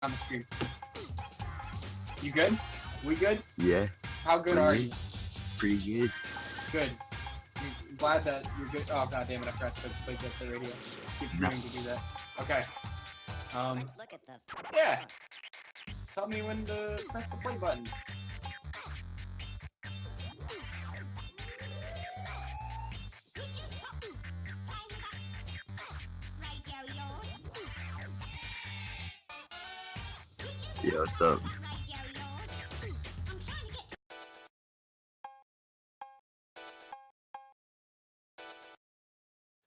on the stream. You good? We good? Yeah. How good are you? Pretty good. Good. I'm glad that you're good. Oh god damn it! I forgot to play Jet Set Radio. Keep forgetting to do that. Okay. Let's look at the. Yeah. Tell me when to press the play button. Yeah, what's up?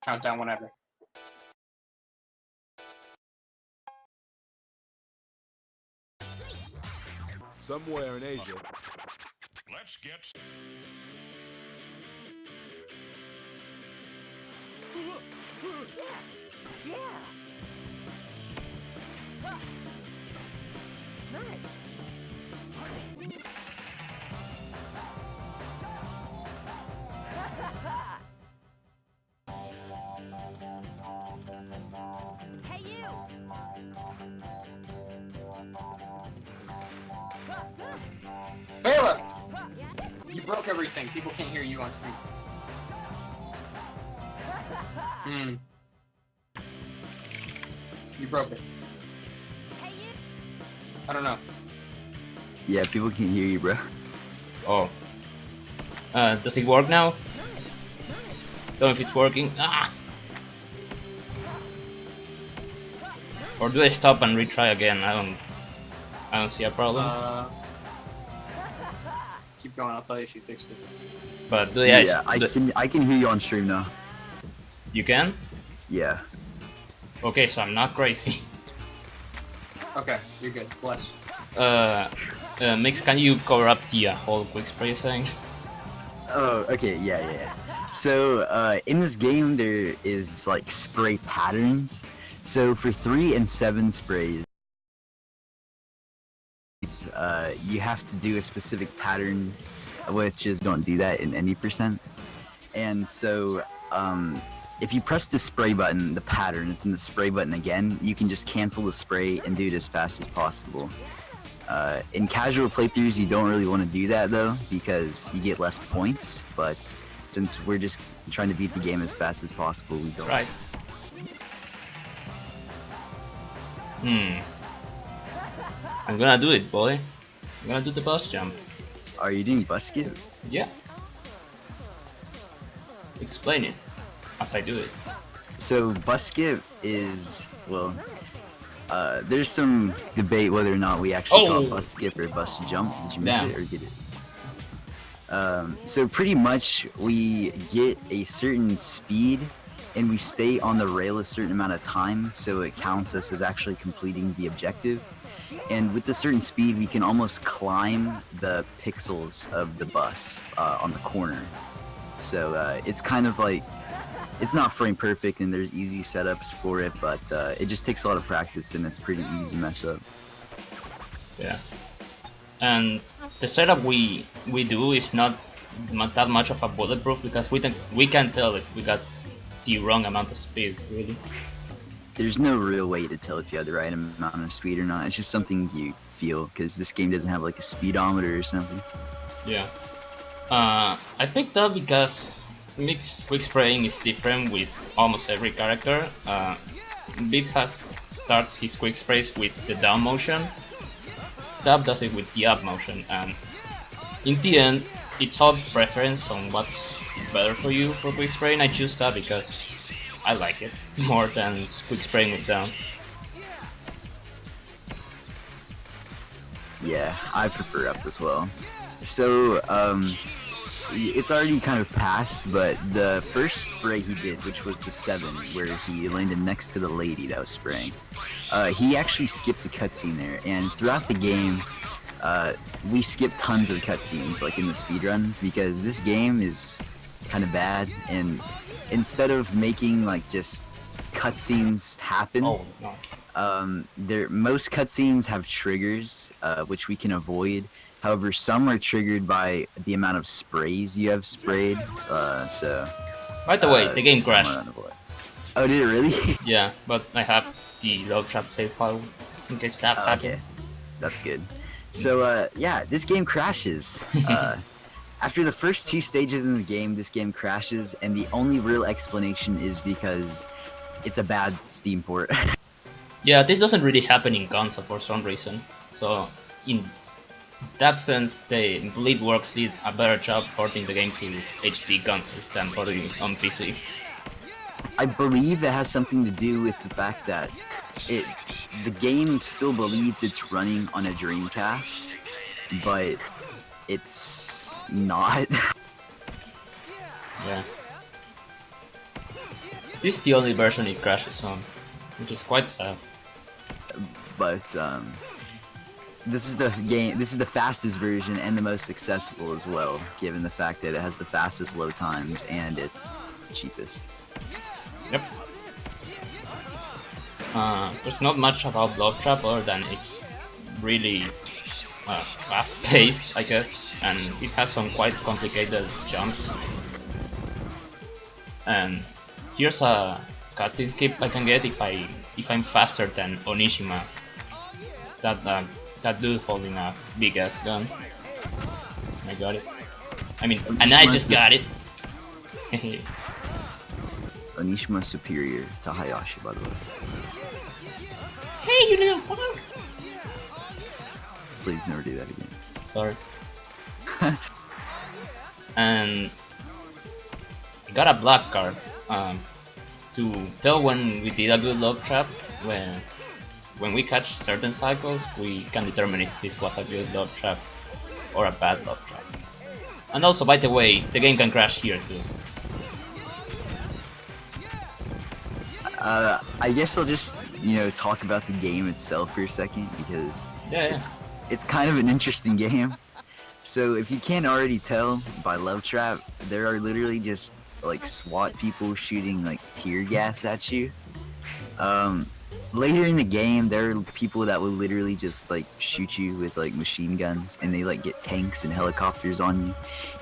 Countdown whenever. Somewhere in Asia. Let's get. Yeah. Nice. Hey you. Faila! You broke everything. People can't hear you on stream. Hmm. You broke it. Hey you. I don't know. Yeah, people can't hear you, bro. Oh. Does it work now? Nice. Don't know if it's working. Ah! Or do I stop and retry again? I don't see a problem. Keep going. I'll tell you if you fixed it. But Yeah, I can hear you on stream now. You can? Yeah. Okay, so I'm not crazy. Okay, you're good. Bless. Mix, can you cover up the whole quick spray thing? Oh, okay, yeah. So, in this game, there is, like, spray patterns. So, for 3 and 7 sprays, you have to do a specific pattern, which is don't do that in any %. And so, if you press the spray button, the pattern, it's in the spray button again, you can just cancel the spray and do it as fast as possible. In casual playthroughs, you don't really want to do that though, because you get less points, but since we're just trying to beat the game as fast as possible, we don't. Right. I'm gonna do it, boy. I'm gonna do the bus jump. Are you doing bus skip? Yeah. Explain it as I do it. So bus skip is, well, there's some debate whether or not we actually call it bus skip or bus jump. Did you miss it or get it? So pretty much we get a certain speed and we stay on the rail a certain amount of time, so it counts us as actually completing the objective. And with a certain speed, we can almost climb the pixels of the bus on the corner. So it's kind of like, it's not frame perfect and there's easy setups for it, but it just takes a lot of practice and it's pretty easy to mess up. Yeah. And the setup we do is not that much of a bulletproof, because we can tell if we got the wrong amount of speed, really. There's no real way to tell if you have the right amount of speed or not. It's just something you feel, because this game doesn't have like a speedometer or something. Yeah. I picked up because Mix quick spraying is different with almost every character. Big starts his quick sprays with the down motion. Tab does it with the up motion, and in the end, it's all preference on what's better for you for quick spraying. I choose Tab because I like it more than quick spraying with down. Yeah, I prefer up as well. So, it's already kind of passed, but the first spray he did, which was the 7, where he landed next to the lady that was spraying, he actually skipped a cutscene there, and throughout the game, we skipped tons of cutscenes, like in the speedruns, because this game is kind of bad, and instead of making like just cutscenes happen, most cutscenes have triggers, which we can avoid. However, some are triggered by the amount of sprays you have sprayed, so... By the way, the game crashed. Oh, did it really? Yeah, but I have the low trap save file in case that Oh, happened. okay, that's good. So yeah, this game crashes. After the first 2 stages in the game, this game crashes, and the only real explanation is because it's a bad Steam port. Yeah, this doesn't really happen in console for some reason. So in that sense, the Bleedworks did a better job porting the game to HD consoles than porting it on PC. I believe it has something to do with the fact that the game still believes it's running on a Dreamcast, but it's not. Yeah. This is the only version it crashes on, which is quite sad. But this is the fastest version and the most accessible as well, given the fact that it has the fastest load times and it's cheapest. Yep. There's not much about Love Trap other than it's really fast-paced, I guess, and it has some quite complicated jumps. And here's a cutscene skip I can get if I'm faster than Onishima. That dude holding a big ass gun. I got it. I mean, and I just got it. Onishima superior to Hayashi, by the way. Hey, you little punk! Please never do that again. Sorry. And I got a black card to tell when we did a good love trap. When we catch certain cycles, we can determine if this was a good love trap or a bad love trap. And also, by the way, the game can crash here too. I guess I'll just, talk about the game itself for a second, because Yeah. it's kind of an interesting game. So if you can't already tell by Love Trap, there are literally just like SWAT people shooting like tear gas at you. Later in the game, there are people that will literally just like shoot you with like machine guns, and they like get tanks and helicopters on you.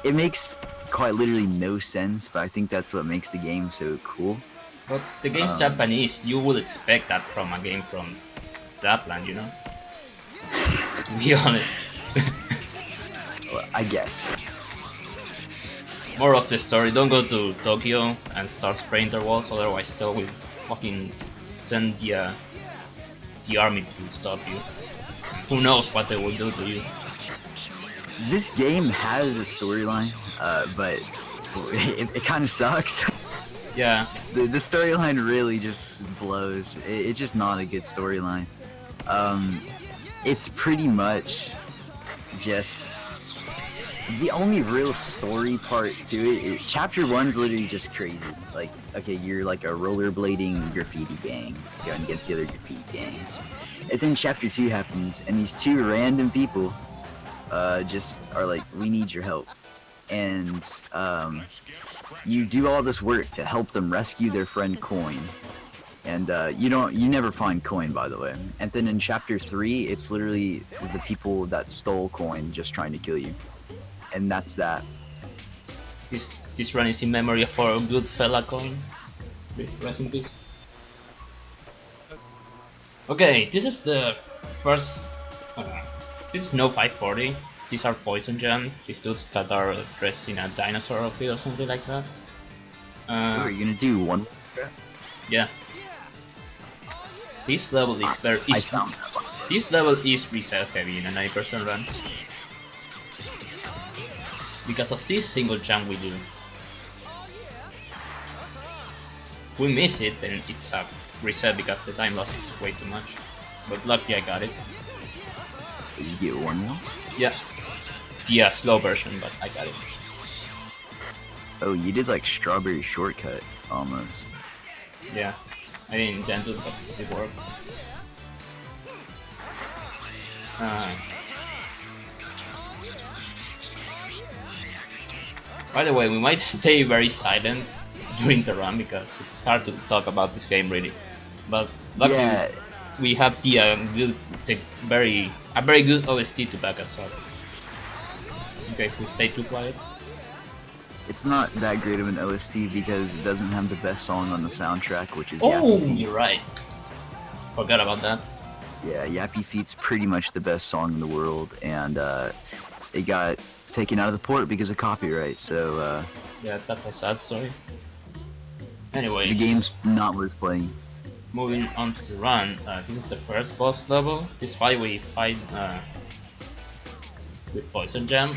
It makes quite literally no sense, but I think that's what makes the game so cool. But the game's Japanese, you would expect that from a game from Lapland, you know? To be honest. Well, I guess. More of the story, don't go to Tokyo and start spraying their walls, otherwise they will fucking send the army to stop you. Who knows what they will do to you. This game has a storyline, but it kind of sucks. Yeah, The storyline really just blows. It's just not a good storyline. It's pretty much just the only real story part to it. Chapter 1's literally just crazy. Like, okay, you're like a rollerblading graffiti gang going against the other graffiti gangs. And then Chapter 2 happens, and these 2 random people just are like, we need your help. And you do all this work to help them rescue their friend Coin. And you never find Coin, by the way. And then in Chapter 3, it's literally the people that stole Coin just trying to kill you. And that's that. this run is in memory of our good fella Coin. Rest in peace. Okay, this is the first. This is no 540. These are Poison Jam. These dudes that are dressed in a dinosaur outfit or something like that. Are you gonna do one? Yeah. This level is very. I found that one. This level is reset heavy in a 90% run. Because of this single jump we do. If we miss it, then it's a reset because the time loss is way too much. But luckily I got it. Did you get one more? Yeah. Yeah, slow version, but I got it. Oh, you did like strawberry shortcut almost. Yeah. I didn't intend to, but it worked. By the way, we might stay very silent during the run because it's hard to talk about this game really. But luckily Yeah, we have the very good OST to back us up. In case we stay too quiet. it's not that great of an OST because it doesn't have the best song on the soundtrack, which is Oh, Yappy. you're right. Forgot about that. Yeah, Yappy Feet's pretty much the best song in the world, and it got taken out of the port because of copyright. So Yeah, that's a sad story. the Anyways, game's not worth playing. moving on to the run. This is the first boss level. This fight we fight with Poison Jam,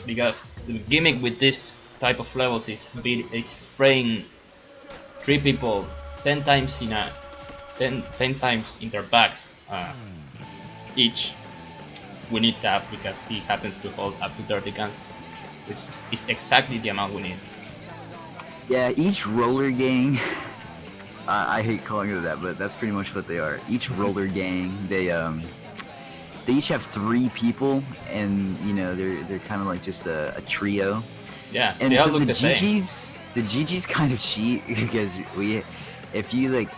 because the gimmick with this type of levels is spraying 3 people 10 times in a 10 times in their backs each. We need tap because he happens to hold up to 30 guns. This is exactly the amount we need. Yeah, each roller gang. I hate calling it that, but that's pretty much what they are. Each roller gang, they each have 3 people, and you know they're kind of like just a trio. Yeah, And they all so look the the same. GG's kind of cheat because if you like,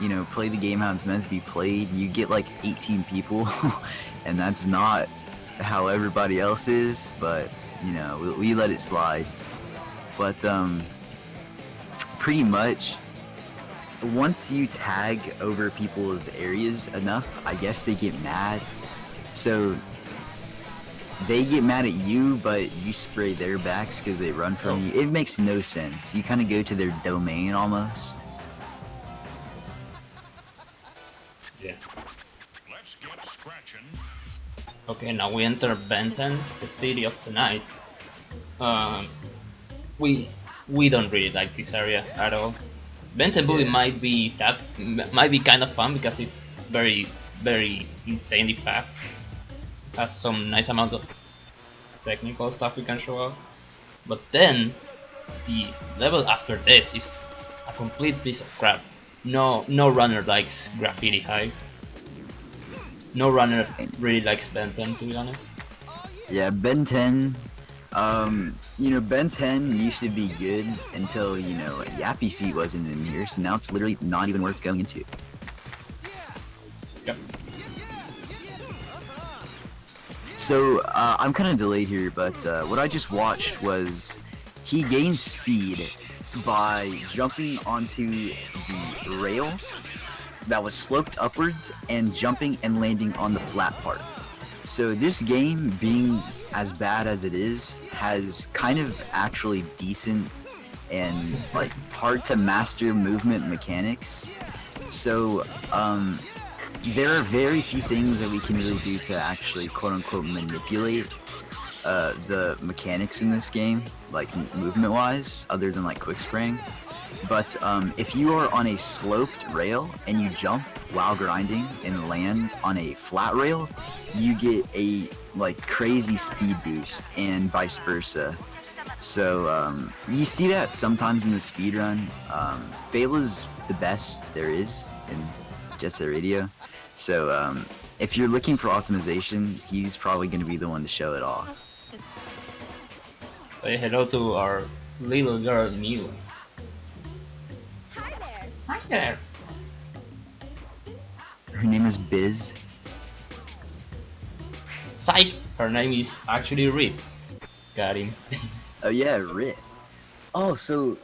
you know, play the game how it's meant to be played, you get like 18 people, and that's not how everybody else is. But you know, we let it slide. But pretty much, once you tag over people's areas enough, I guess they get mad. So they get mad at you, but you spray their backs because they run from you. It makes no sense. You kind of go to their domain almost. Yeah. Let's get scratching. Okay, now we enter Benton, the city of the night. We don't really like this area at all. Benton Bully might be kind of fun because it's very insanely fast. Has some nice amount of technical stuff we can show off. But then the level after this is a complete piece of crap. No runner likes Graffiti High. No runner really likes Benton, to be honest. Yeah, Ben 10. You know, Ben 10 used to be good until, you know, Yappy Feet wasn't in here, so now it's literally not even worth going into. Yep. So, I'm kind of delayed here, but what I just watched was he gains speed by jumping onto the rail that was sloped upwards and jumping and landing on the flat part. So this game, being as bad as it is, has kind of actually decent and like hard to master movement mechanics. So there are very few things that we can really do to actually quote unquote manipulate the mechanics in this game, like movement wise, other than like quick spraying. But if you are on a sloped rail and you jump while grinding and land on a flat rail, you get a like crazy speed boost, and vice versa. So you see that sometimes in the speedrun. Faila's the best there is in Jet Set Radio. So if you're looking for optimization, he's probably going to be the one to show it off. Say hello to our little girl Neil. Hi there. Hi there. Her name is Biz. Psych! Her name is actually Riff. Got him. Oh yeah, Riff. Oh, so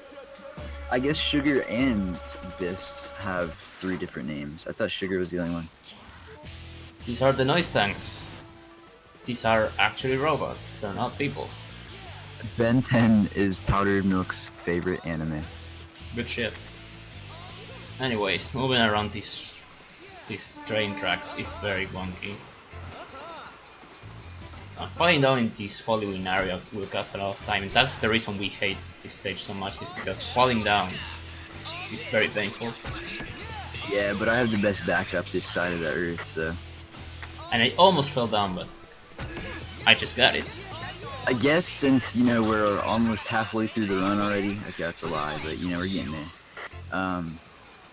I guess Sugar and Biss have 3 different names. I thought Sugar was the only one. These are the noise tanks. These are actually robots. They're not people. Ben 10 is Powdered Milk's favorite anime. Good shit. Anyways, moving around these train tracks is very wonky. Falling down in this following area will cost a lot of time, and that's the reason we hate this stage so much, is because falling down is very painful. Yeah, but I have the best backup this side of the earth, so... And I almost fell down, but I just got it. I guess since, you know, we're almost halfway through the run already, okay, that's a lie, but, you know, we're getting there.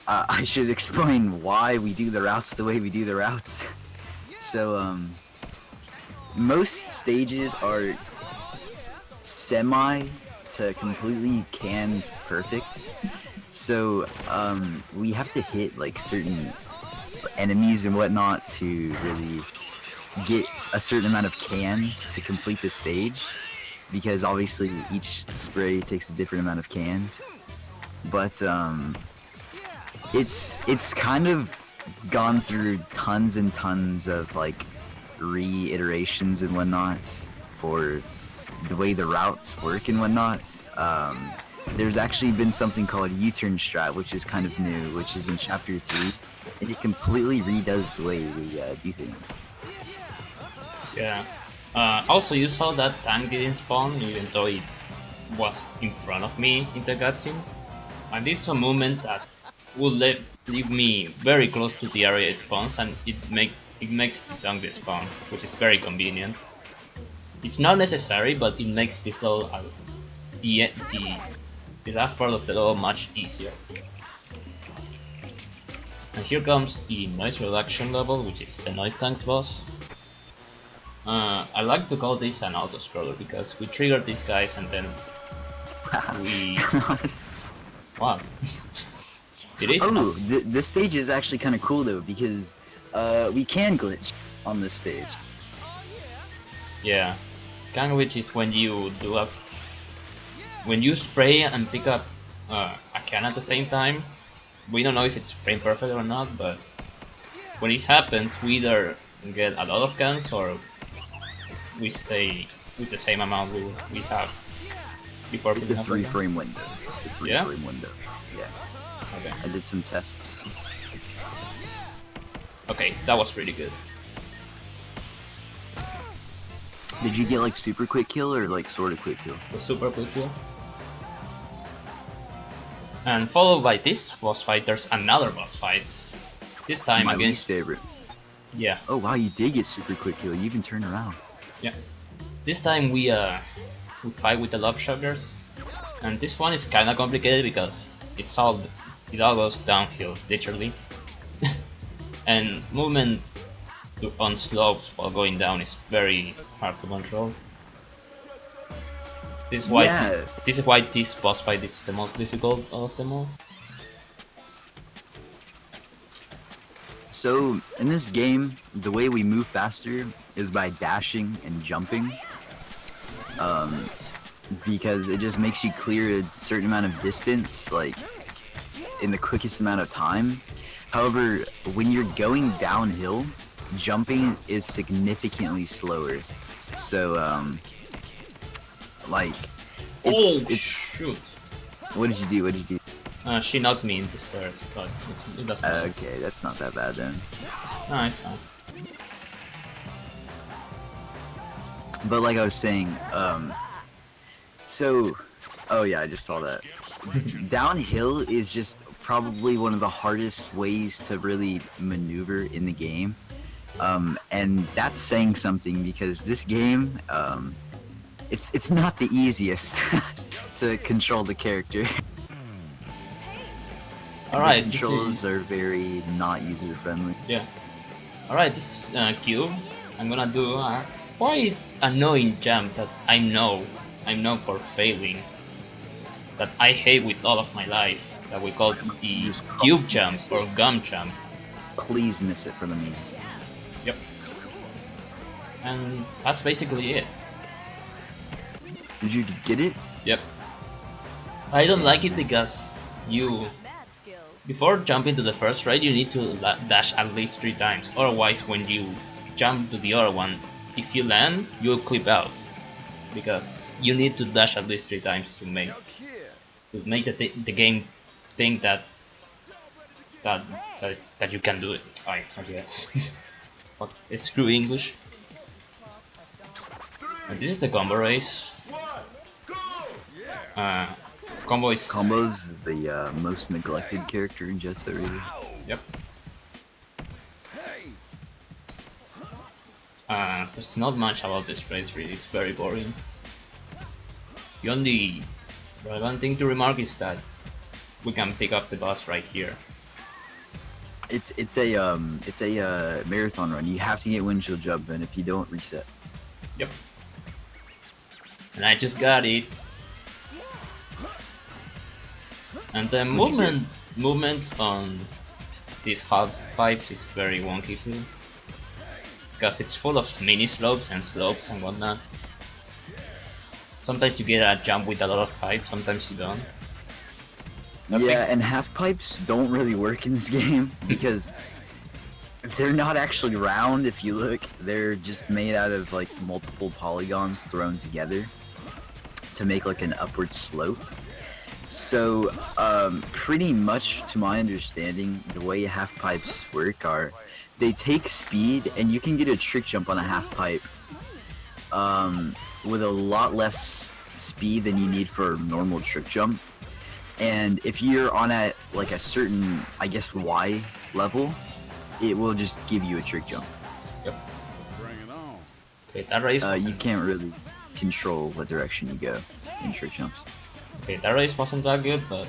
I should explain why we do the routes the way we do the routes. So, most stages are semi to completely can perfect. So, we have to hit, like, certain enemies and whatnot to really get a certain amount of cans to complete the stage, because obviously each spray takes a different amount of cans. But it's kind of gone through tons and tons of like reiterations and whatnot for the way the routes work and whatnot. There's actually been something called U-turn strat, which is kind of new, which is in chapter 3, and it completely redoes the way we do things. Yeah. Also, you saw that tank didn't spawn, even though it was in front of me in the cutscene. I did some movement that would leave me very close to the area it spawns, and it makes the tank despawn, which is very convenient. It's not necessary, but it makes this level the last part of the level much easier. And here comes the noise reduction level, which is the noise tanks boss. I like to call this an auto scroller because we trigger these guys and then we. Wow. It is. Oh, this stage is actually kind of cool though because we can glitch on this stage. Yeah, can glitch is when you when you spray and pick up a can at the same time. We don't know if it's frame perfect or not, but when it happens, we either get a lot of cans or we stay with the same amount we have before. It's a 3-frame window. It's a 3-frame window. Yeah. Okay. I did some tests. Okay, that was really good. Did you get like super quick kill or like sort of quick kill? The super quick kill. And followed by this boss fight, there's another boss fight. This time My against. least favorite. Yeah. Oh wow, you did get super quick kill. You even turned around. Yeah. This time we fight with the lobshockers, and this one is kind of complicated because it all goes downhill literally, and movement on slopes while going down is very hard to control. This is why this boss fight is the most difficult of them all. So in this game, the way we move faster is by dashing and jumping. Because it just makes you clear a certain amount of distance, like in the quickest amount of time. However, when you're going downhill, jumping is significantly slower. So, like, it's shoot! What did you do? What did you do? She knocked me into stairs, but it doesn't matter. Okay, that's not that bad then. No, it's fine. But like I was saying, so, oh yeah, I just saw that. Downhill is just probably one of the hardest ways to really maneuver in the game. And that's saying something because this game, it's not the easiest to control the character. Alright, the controls are very not user friendly. Yeah. Alright, this is Cube. I'm gonna do a quite annoying jump that I know for failing, that I hate with all of my life, that we call the cube jump or gum jump. Please miss it for the memes. Yep. And that's basically it. Did you get it? Yep. I don't like it because before jumping to the first raid, you need to dash at least 3 times. Otherwise, when you jump to the other one, if you land, you'll clip out. Because you need to dash at least 3 times to make the game think that you can do it. I guess. But it's screw English. And this is the combo race. Combo's the most neglected character in Jet Set Radio. Yep. There's not much about this race really, it's very boring. The only relevant thing to remark is that we can pick up the boss right here. It's a marathon run. You have to get windshield jump, and if you don't, reset. Yep. And I just got it. And the movement on these half pipes is very wonky too, because it's full of mini slopes and whatnot. Sometimes you get a jump with a lot of height, sometimes you don't. Yeah, and half pipes don't really work in this game because they're not actually round. If you look, they're just made out of like multiple polygons thrown together to make like an upward slope. So, pretty much to my understanding, the way half pipes work are they take speed, and you can get a trick jump on a half pipe with a lot less speed than you need for a normal trick jump. And if you're on a like a certain, I guess, Y level, it will just give you a trick jump. Yep. Bring it on. Okay, that race. You can't really control what direction you go in trick jumps. Okay, that race wasn't that good, but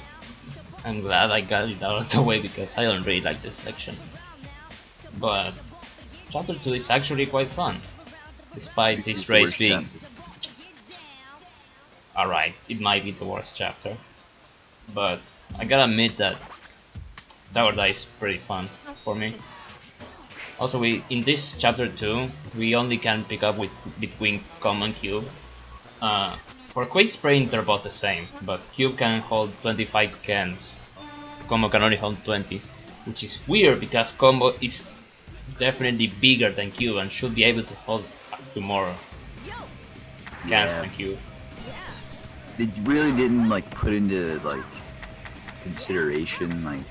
I'm glad I got it out of the way because I don't really like this section. But chapter 2 is actually quite fun, despite this race being. Alright, it might be the worst chapter, but I gotta admit that Tower Die is pretty fun for me. Also, in this chapter 2, we only can pick up between Com and Cube. For Quick Sprint, they're both the same, but Cube can hold 25 cans. Combo can only hold 20, which is weird because Combo is definitely bigger than Cube and should be able to hold up to more cans than Cube. They really didn't like put into like consideration like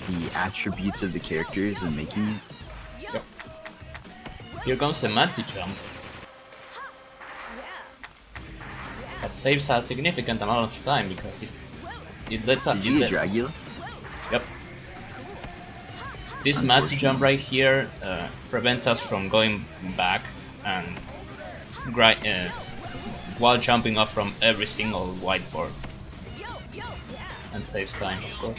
the attributes of the characters when making it. Yep. Here comes the Maxi Jump. That saves a significant amount of time because it lets us. Did you get Dragula? Yep. This Maxi Jump right here prevents us from going back and while jumping up from every single whiteboard, and saves time, of course.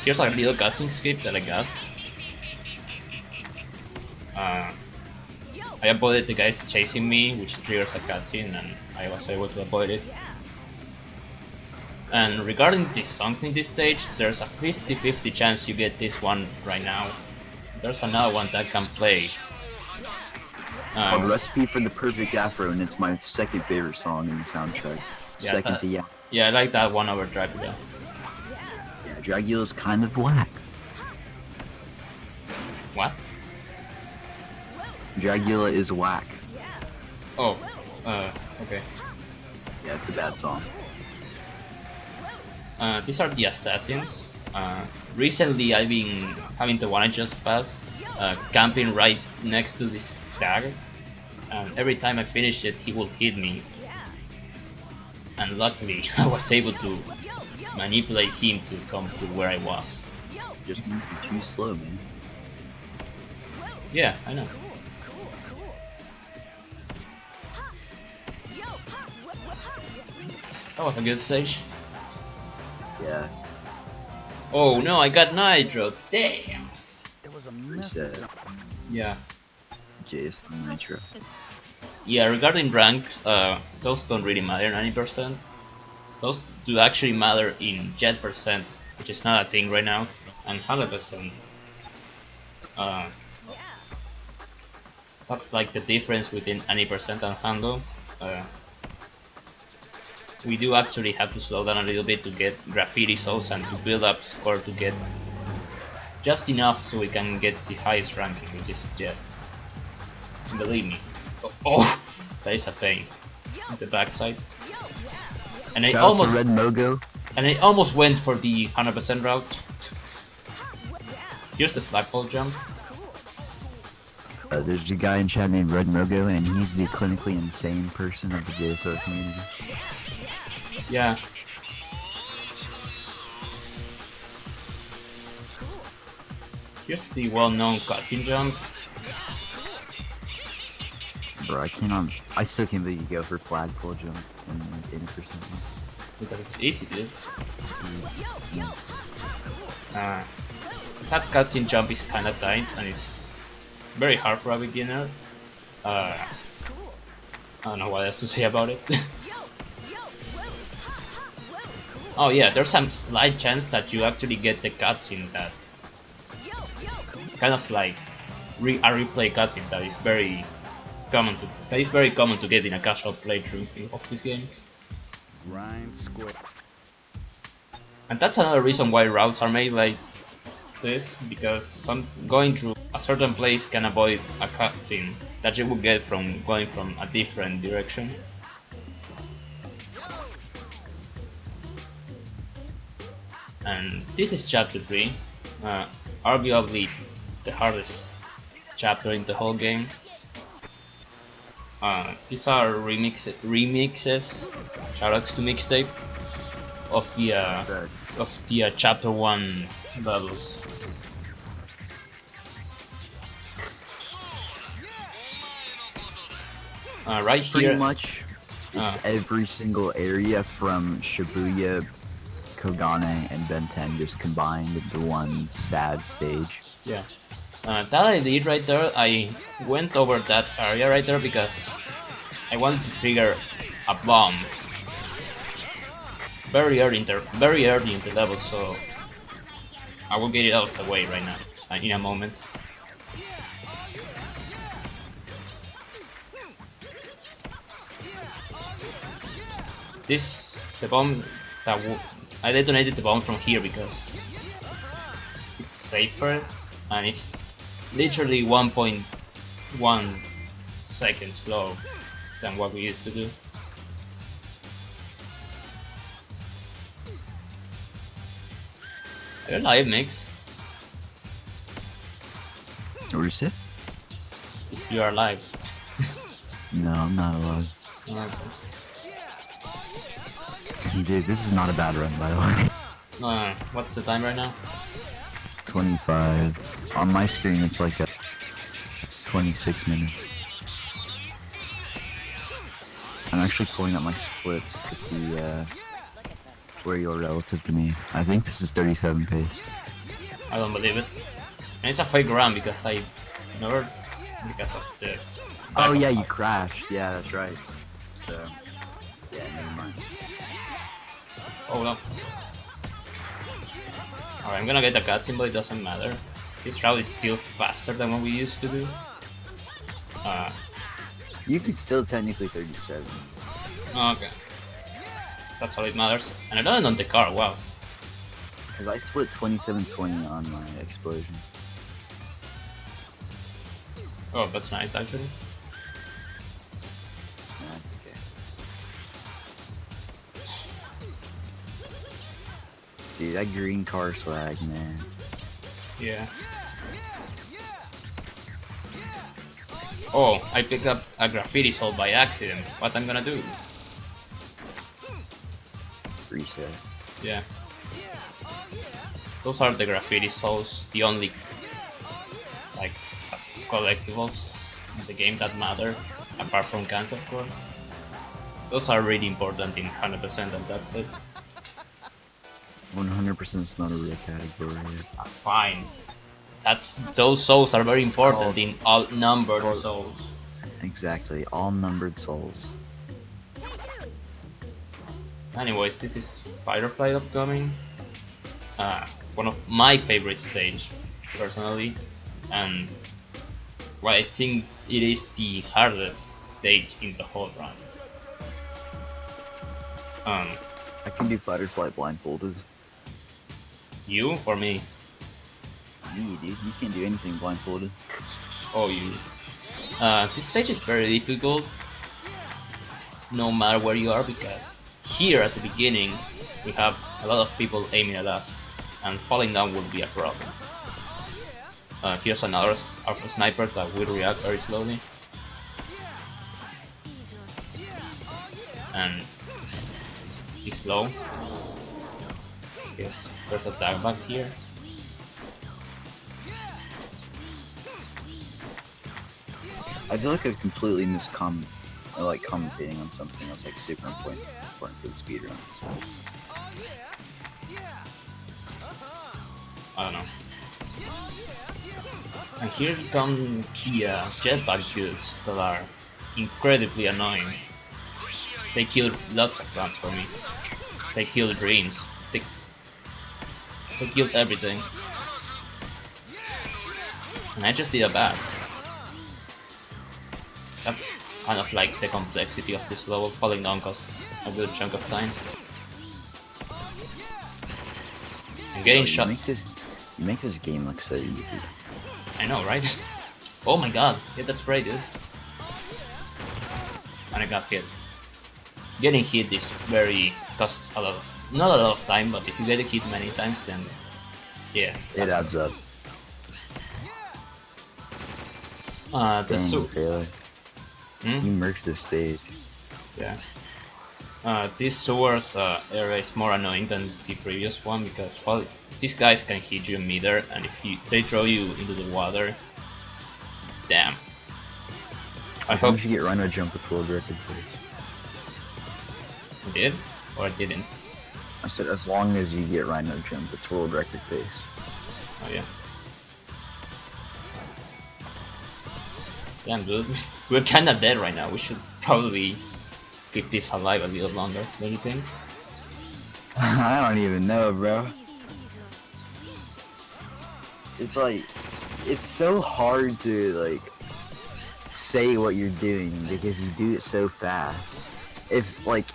Here's a little cutscene skip that I got. I avoided the guys chasing me, which triggers a cutscene, and I was able to avoid it. And regarding the songs in this stage, there's a 50-50 chance you get this one right now. There's another one that can play. Called Recipe for the Perfect Afro, and it's my second favorite song in the soundtrack. Yeah, Second to Yeah. Yeah, I like that one over Dracula. Yeah, Dragula's kind of whack. What? Dragula is whack. Oh, okay. Yeah, it's a bad song. These are the assassins. Recently I've been having the one I just passed, camping right next to this tag, and every time I finish it he will hit me. And luckily I was able to manipulate him to come to where I was. Just too slow, man. Yeah, I know. That was a good stage. Yeah. Oh no, I got Nitro. Damn. There was a message. Yeah. JS Nitro. Yeah, regarding ranks, those don't really matter 90%. Those do actually matter in Jet percent, which is not a thing right now, and 100%. That's like the difference between 90% and handle. We do actually have to slow down a little bit to get graffiti souls and to build up score to get just enough so we can get the highest ranking, which is Jet. Believe me. Oh, that is a pain. The backside. And I Shout out to Red Mogo. And I almost went for the 100% route. Here's the flagpole jump. There's a guy in chat named Red Mogo, and he's the clinically insane person of the JSR community. Yeah. Here's the well-known cutscene jump. Bro, I still can't believe you go for flagpole jump and like 80%. Because it's easy, dude. That cutscene jump is kinda tight and it's very hard for a beginner. I don't know what else to say about it. Oh yeah, there's some slight chance that you actually get the cutscene that kind of like a replay cutscene that is very common to get in a casual playthrough of this game. Grind square. And that's another reason why routes are made like this, because going through a certain place can avoid a cutscene that you would get from going from a different direction. And this is chapter 3, arguably the hardest chapter in the whole game. These are remixes, shoutouts to mixtape of the chapter 1 levels. Right here, Pretty much, it's every single area from Shibuya, Kogane, and Ben 10 just combined into one sad stage. yeah. That I did right there. I went over that area right there because I wanted to trigger a bomb very early in the level, so I will get it out of the way right now, in a moment. The bomb I detonated the bomb from here because it's safer and it's literally 1.1 seconds slow than what we used to do. Are you alive, Mix? What is it? If you are alive. No, I'm not alive. Okay. Dude, this is not a bad run, by the way. What's the time right now? 25. On my screen, it's like 26 minutes. I'm actually pulling up my splits to see where you're relative to me. I think this is 37 pace. I don't believe it. And it's a fake run because I never because of the. Oh yeah, you crashed. Yeah, that's right. So, yeah, never mind. Oh no. Alright, I'm gonna get a cutscene, but it doesn't matter. This route is still faster than what we used to do. You could still technically 37. Okay. That's all it matters. And I don't on the car, wow. Because I split 27-20 on my explosion. Oh, that's nice actually. No, that's okay. Dude, that green car swag, man. Yeah. Oh, I picked up a graffiti soul by accident. What I'm gonna do? Reset. Yeah. Those are the graffiti souls, the only like collectibles in the game that matter, apart from guns of course. Those are really important in 100% and that's it. 100% is not a real category. Fine. Those souls are very important called- in all numbered called- souls. Exactly, all numbered souls. Anyways, this is Firefly upcoming. One of my favorite stage, personally, and well, I think it is the hardest stage in the whole run. I can do Firefly blindfolded. You or me? Me, dude, you can't do anything blindfolded. Oh, you. This stage is very difficult, no matter where you are, because here at the beginning we have a lot of people aiming at us, and falling down would be a problem. Here's another Alpha Sniper that will react very slowly. And he's slow. Okay, there's a tag back here. I feel like I've completely commentating on something that's like super important for the speedrun. I don't know. And here come the jetpack dudes that are incredibly annoying. They killed lots of plants for me. They killed dreams. They killed everything. And I just did a bad. That's kind of like the complexity of this level. Falling down costs a good chunk of time. And getting shot. You make this game look so easy. I know, right? Oh my god, hit that spray, dude. And I got hit. Getting hit is very costs a lot of, not a lot of time, but if you get hit many times, then yeah, It adds up. The Dang, Faila. Hmm? You merged the stage. Yeah. This sewers area is more annoying than the previous one because, well, these guys can hit you in midair, and if they throw you into the water, damn. I As long hope as you get Rhino jump with world record, please. I did or I didn't. I said as long as you get Rhino jump, it's world record pace. Oh yeah. Damn, dude, we're kinda dead right now. We should probably keep this alive a little longer, don't you think? I don't even know, bro. It's like, it's so hard to like say what you're doing because you do it so fast. If like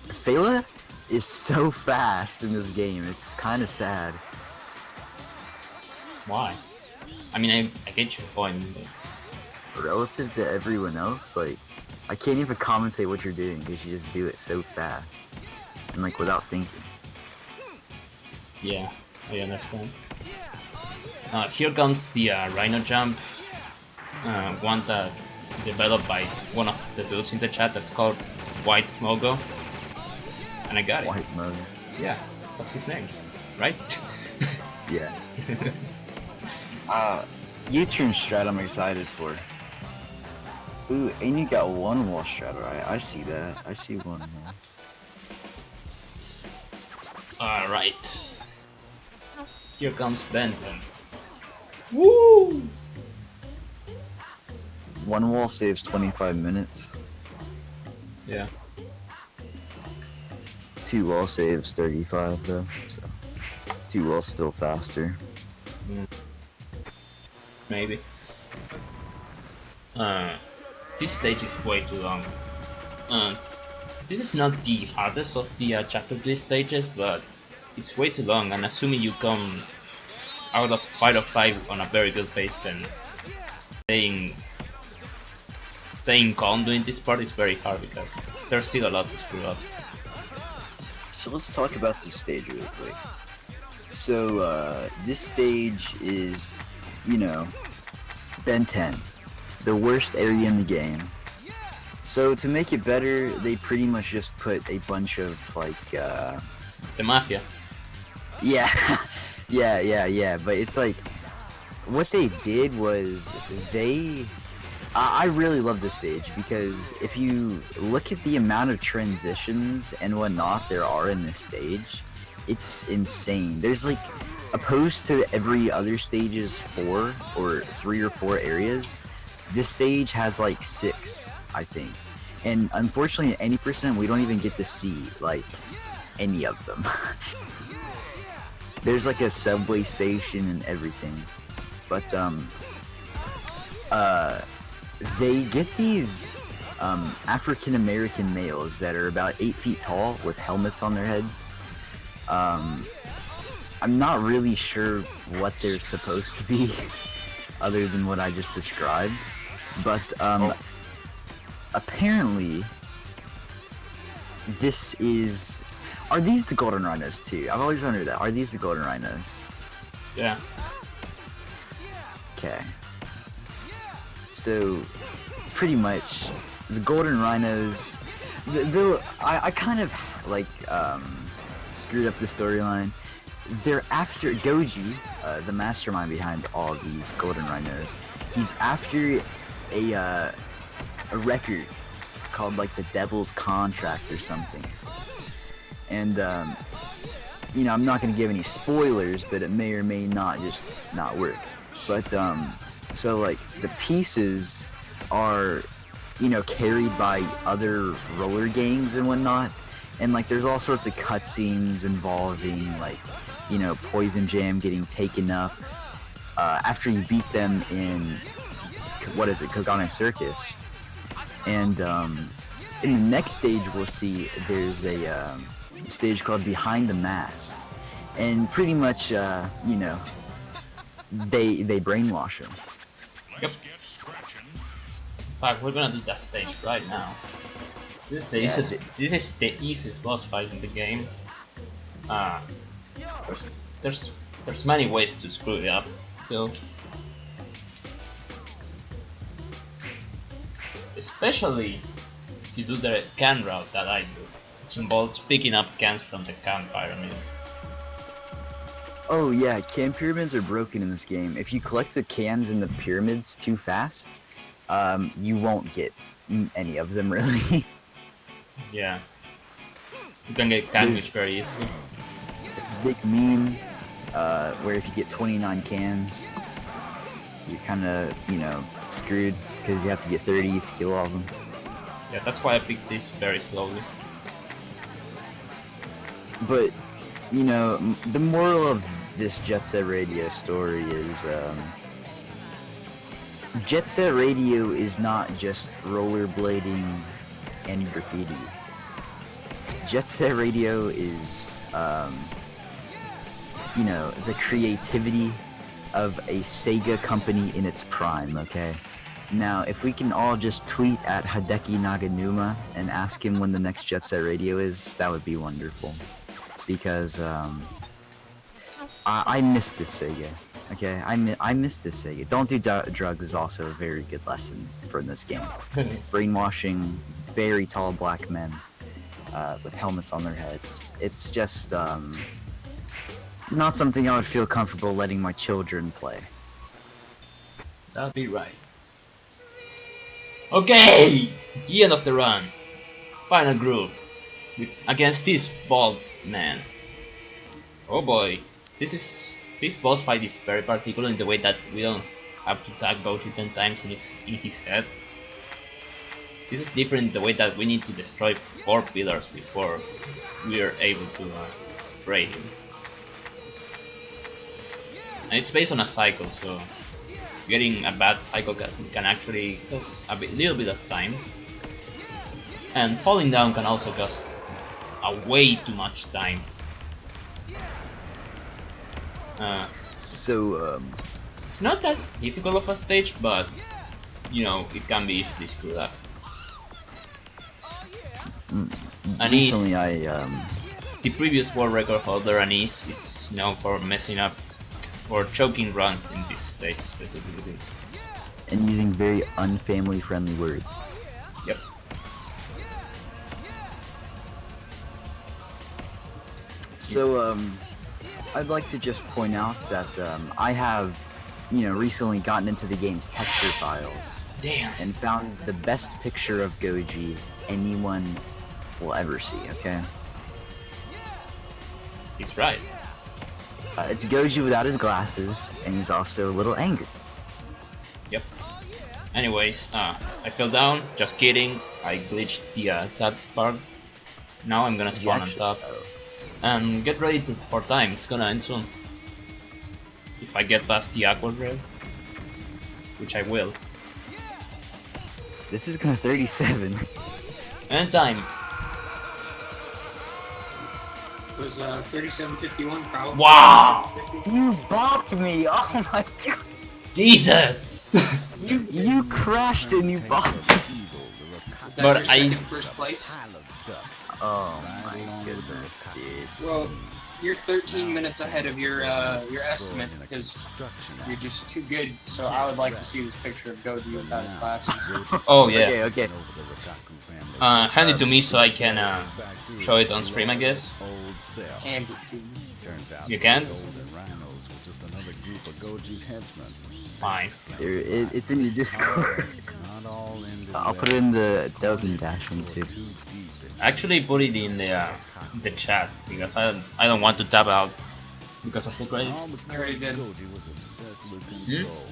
Faila is so fast in this game, it's kind of sad. Why? I mean, I get your point. But... Relative to everyone else, like I can't even commentate what you're doing because you just do it so fast and like without thinking. Yeah, I understand. Here comes the Rhino Jump, one that developed by one of the dudes in the chat that's called White Mogo, and I got it. White mode. Yeah, that's his name, right? Yeah. U-turn strat I'm excited for. Ooh, and you got one wall strat, right? I see that. I see one more. Alright. Here comes Benton. Woo! One wall saves 25 minutes. Yeah. Two wall saves 35 though, so two walls still faster. Maybe. This stage is way too long. This is not the hardest of the chapter 3 stages, but it's way too long, and assuming you come out of 5 of 5 on a very good pace, then staying calm doing this part is very hard because there's still a lot to screw up. So let's talk about this stage really quick. So this stage is, you know, Ben 10, the worst area in the game. So to make it better, they pretty much just put a bunch of like The Mafia. yeah, yeah. But it's like what they did was I really love this stage because if you look at the amount of transitions and whatnot there are in this stage, it's insane. There's like, opposed to every other stage's 4 or 3 or 4 areas, this stage has like 6, I think. And unfortunately at any percent we don't even get to see like any of them. There's like a subway station and everything. But they get these African American males that are about 8 feet tall with helmets on their heads. I'm not really sure what they're supposed to be other than what I just described, but apparently this is... Are these the golden rhinos too? I've always wondered that. Are these the golden rhinos? Yeah. Okay. So, pretty much, the golden rhinos... I kind of, like, screwed up the storyline. They're after Goji, the mastermind behind all these golden rhinos. He's after a record called like the Devil's Contract or something. And you know, I'm not gonna give any spoilers, but it may or may not just not work. But so like the pieces are, you know, carried by other roller gangs and whatnot. And like there's all sorts of cutscenes involving like, you know, Poison Jam getting taken up after you beat them in, what is it, Kogane Circus. And in the next stage we'll see there's a stage called Behind the Mask. And pretty much, you know, they brainwash him. Yep. Let's get scratching. In fact, we're gonna do that stage right now. This is the Yeah, easiest. This is the easiest boss fight in the game. Uh, there's there's there's many ways to screw it up, though. Especially if you do the can route that I do, which involves picking up cans from the can pyramid. Oh yeah, can pyramids are broken in this game. If you collect the cans in the pyramids too fast, you won't get any of them really. Yeah, you can get sandwiched very easily. Big meme, where if you get 29 cans, you're kind of, screwed because you have to get 30 to kill all of them. Yeah, that's why I picked this very slowly. But, the moral of this Jet Set Radio story is, Jet Set Radio is not just rollerblading and graffiti. Jet Set Radio is, the creativity of a Sega company in its prime, okay? Now, if we can all just tweet at Hideki Naganuma and ask him when the next Jet Set Radio is, that would be wonderful. Because, I miss this Sega, okay? I miss this Sega. Don't do drugs is also a very good lesson for this game. Brainwashing very tall black men with helmets on their heads. It's just, not something I would feel comfortable letting my children play. That'll be right. Okay, the end of the run. Final group against this bald man. Oh boy, this boss fight is very particular in the way that we don't have to tag Goji 10 times in his head. This is different in the way that we need to destroy 4 pillars before we are able to spray him. And it's based on a cycle, so getting a bad cycle can actually cost a little bit of time. And falling down can also cost way too much time. It's not that difficult of a stage, but it can be easily screwed up. Anis, Recently, the previous world record holder, Anis, is known for messing up or choking runs in this stage specifically. and using very unfamily friendly words. Yep. So, I'd like to just point out that I have, recently gotten into the game's texture files. Damn. And found the best picture of Goji anyone will ever see, okay? He's right. It's Goji without his glasses, and he's also a little angry. Yep. Anyways, I fell down. Just kidding. I glitched the that part. Now I'm gonna spawn on top. And get ready for time. It's gonna end soon. If I get past the aqua rail, which I will. This is gonna 37. And time. It was 37:51 probably. Wow! 37:50. You bopped me! Oh my god! Jesus! You crashed and you bopped me! Was that But your second first place? Oh my goodness, dude. Well, you're 13 minutes ahead of your estimate because you're just too good. So I would like to see this picture of Goji without his glasses. Oh yeah. Okay. Hand it to me so I can show it on stream, I guess. Hand it to me. You can? Rhinos were just another group of Goji's henchmen. Fine. It's in your Discord. Not all ended I'll put it in the Degen Dash one too. Actually, put it in the chat because I don't want to tap out because of the credits. I already did. Goji was obsessed with control.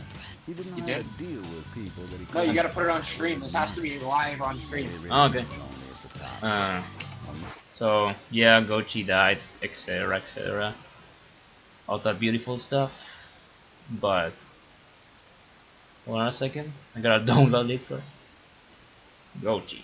He didn't know You how did? to deal with people that he No, couldn't you gotta put it on stream. This has to be live on stream. Oh, okay. only at the time. So yeah, Gochi died, etc., etc. All that beautiful stuff. But hold on a second, I gotta download it first. Gochi.